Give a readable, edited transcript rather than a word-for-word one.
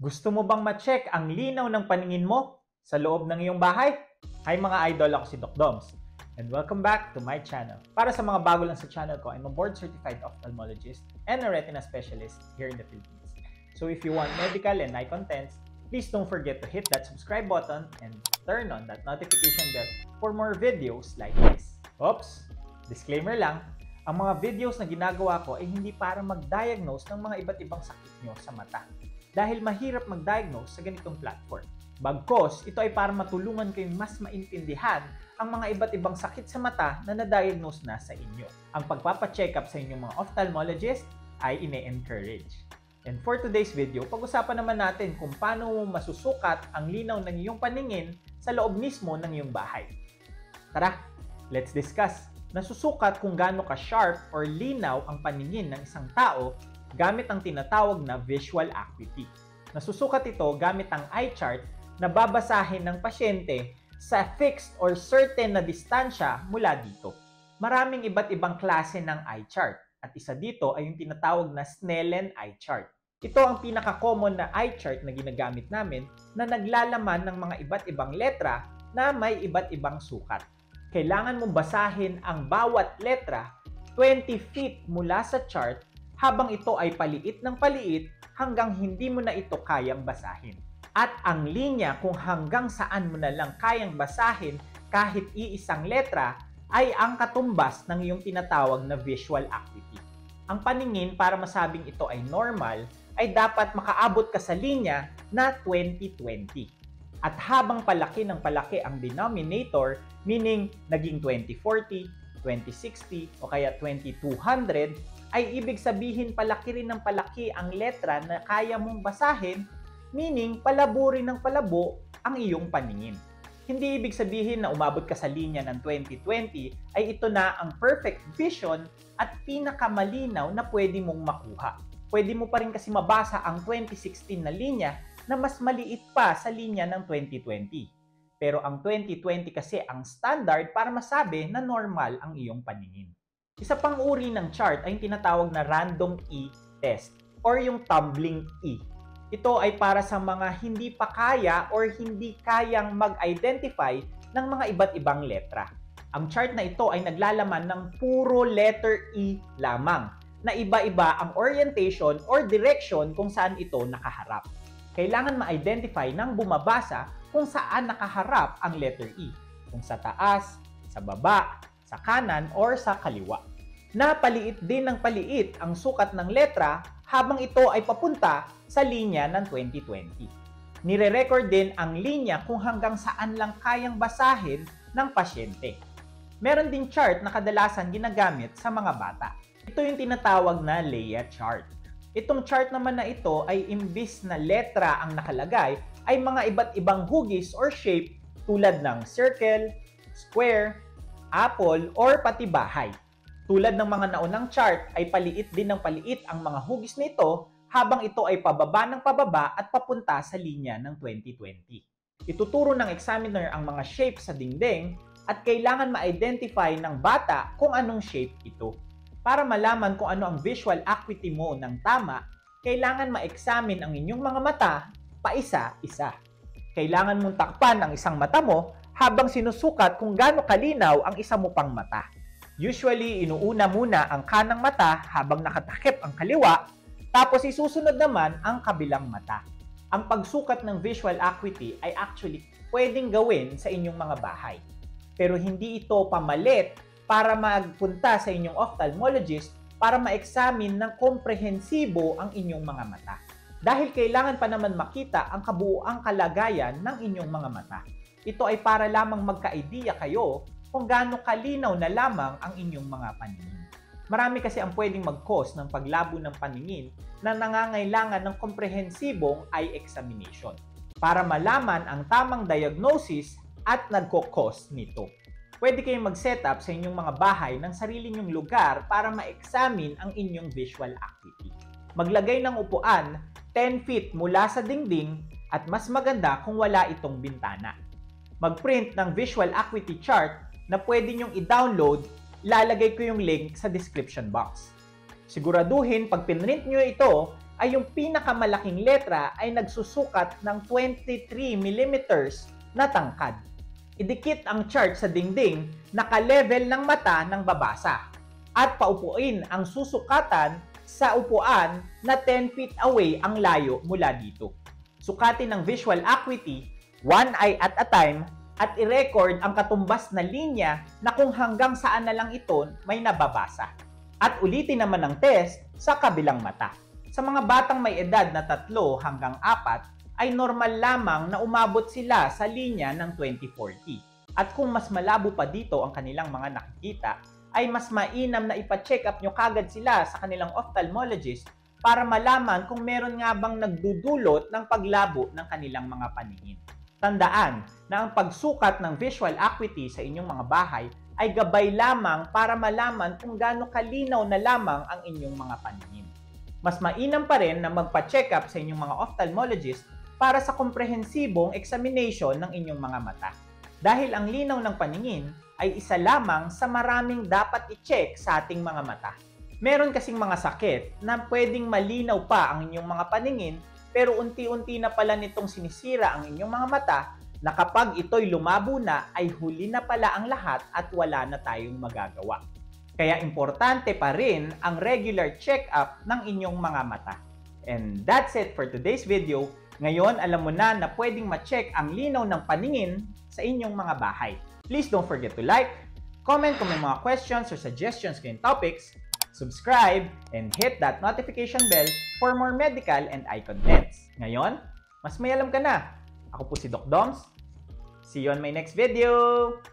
Gusto mo bang ma-check ang linaw ng paningin mo sa loob ng iyong bahay? Hi mga idol, ako si Doc Doms. And welcome back to my channel. Para sa mga bago lang sa channel ko, I'm a board-certified ophthalmologist and a retina specialist here in the Philippines. So if you want medical and eye contents, please don't forget to hit that subscribe button and turn on that notification bell for more videos like this. Oops! Disclaimer lang, ang mga videos na ginagawa ko ay hindi para mag-diagnose ng mga iba't ibang sakit nyo sa mata. Dahil mahirap mag-diagnose sa ganitong platform. Bagkos, ito ay para matulungan kayong mas maintindihan ang mga iba't ibang sakit sa mata na na-diagnose na sa inyo. Ang pagpapacheck up sa inyong mga ophthalmologist ay ine-encourage. And for today's video, pag-usapan naman natin kung paano mo masusukat ang linaw ng iyong paningin sa loob mismo ng iyong bahay. Tara, let's discuss. Nasusukat kung gaano ka-sharp or linaw ang paningin ng isang tao gamit ang tinatawag na visual acuity. Nasusukat ito gamit ang eye chart na babasahin ng pasyente sa fixed or certain na distansya mula dito. Maraming iba't ibang klase ng eye chart at isa dito ay yung tinatawag na Snellen eye chart. Ito ang pinaka-common na eye chart na ginagamit namin na naglalaman ng mga iba't ibang letra na may iba't ibang sukat. Kailangan mong basahin ang bawat letra 20 feet mula sa chart habang ito ay paliit ng paliit hanggang hindi mo na ito kayang basahin. At ang linya kung hanggang saan mo na lang kayang basahin kahit iisang letra ay ang katumbas ng iyong tinatawag na visual acuity. Ang paningin para masabing ito ay normal ay dapat makaabot ka sa linya na 20/20. At habang palaki ng palaki ang denominator, meaning naging 20/40, 20/60 o kaya 20/200, ay ibig sabihin palaki rin ng palaki ang letra na kaya mong basahin, meaning palabo rin ng palabo ang iyong paningin. Hindi ibig sabihin na umabot ka sa linya ng 20/20 ay ito na ang perfect vision at pinakamalinaw na pwede mong makuha. Pwede mo pa rin kasi mabasa ang 20/16 na linya na mas maliit pa sa linya ng 20/20. Pero ang 20/20 kasi ang standard para masabi na normal ang iyong paningin. Isa pang uri ng chart ay yung tinatawag na random E test or yung tumbling E. Ito ay para sa mga hindi pa kaya or hindi kayang mag-identify ng mga iba't ibang letra. Ang chart na ito ay naglalaman ng puro letter E lamang na iba-iba ang orientation or direction kung saan ito nakaharap. Kailangan ma-identify ng bumabasa kung saan nakaharap ang letter E. Kung sa taas, sa baba, sa kanan, or sa kaliwa. Napaliit din ng paliit ang sukat ng letra habang ito ay papunta sa linya ng 20/20. Nire-record din ang linya kung hanggang saan lang kayang basahin ng pasyente. Meron din chart na kadalasan ginagamit sa mga bata. Ito yung tinatawag na Leia chart. Itong chart naman na ito ay imbis na letra ang nakalagay ay mga iba't ibang hugis or shape tulad ng circle, square, apple, or pati bahay. Tulad ng mga naunang chart ay paliit din ng paliit ang mga hugis nito habang ito ay pababa ng pababa at papunta sa linya ng 20/20. Ituturo ng examiner ang mga shape sa dingding at kailangan ma-identify ng bata kung anong shape ito. Para malaman kung ano ang visual acuity mo ng tama, kailangan ma-examine ang inyong mga mata paisa-isa. Kailangan mong takpan ang isang mata mo habang sinusukat kung gaano kalinaw ang isa mo pang mata. Usually, inuuna muna ang kanang mata habang nakatakip ang kaliwa, tapos isusunod naman ang kabilang mata. Ang pagsukat ng visual acuity ay actually pwedeng gawin sa inyong mga bahay. Pero hindi ito pamalit para magpunta sa inyong ophthalmologist para ma-examine ng komprehensibo ang inyong mga mata. Dahil kailangan pa naman makita ang kabuuang kalagayan ng inyong mga mata. Ito ay para lamang magka-idea kayo kung gaano kalinaw na lamang ang inyong mga paningin. Marami kasi ang pwedeng mag-cause ng paglabo ng paningin na nangangailangan ng komprehensibong eye examination para malaman ang tamang diagnosis at nagko-cause nito. Pwede kayong mag-set up sa inyong mga bahay ng sarili nyong lugar para ma-examine ang inyong visual acuity. Maglagay ng upuan 10 feet mula sa dingding at mas maganda kung wala itong bintana. Mag-print ng visual acuity chart na pwede nyong i-download, lalagay ko yung link sa description box. Siguraduhin pag pinrint nyo ito ay yung pinakamalaking letra ay nagsusukat ng 23 millimeters na tangkad. Idikit ang chart sa dingding na ka-level ng mata ng babasa at paupuin ang susukatan sa upuan na 10 feet away ang layo mula dito. Sukatin ng visual acuity, one eye at a time, at i-record ang katumbas na linya na kung hanggang saan na lang ito may nababasa. At ulitin naman ang test sa kabilang mata. Sa mga batang may edad na 3 hanggang 4, ay normal lamang na umabot sila sa linya ng 20/40. At kung mas malabo pa dito ang kanilang mga nakikita, ay mas mainam na ipa-check up nyo kagad sila sa kanilang ophthalmologist para malaman kung meron nga bang nagdudulot ng paglabo ng kanilang mga paningin. Tandaan na ang pagsukat ng visual acuity sa inyong mga bahay ay gabay lamang para malaman kung gaano kalinaw na lamang ang inyong mga paningin. Mas mainam pa rin na magpa-check up sa inyong mga ophthalmologist para sa komprehensibong examination ng inyong mga mata. Dahil ang linaw ng paningin ay isa lamang sa maraming dapat i-check sa ating mga mata. Meron kasing mga sakit na pwedeng malinaw pa ang inyong mga paningin pero unti-unti na pala nitong sinisira ang inyong mga mata na kapag ito'y lumabo na ay huli na pala ang lahat at wala na tayong magagawa. Kaya importante pa rin ang regular check-up ng inyong mga mata. And that's it for today's video. Ngayon, alam mo na pwedeng ma-check ang linaw ng paningin sa inyong mga bahay. Please don't forget to like, comment kung may mga questions or suggestions kayong topics, subscribe, and hit that notification bell for more medical and eye contents. Ngayon, mas may alam ka na. Ako po si Doc Doms. See you on my next video!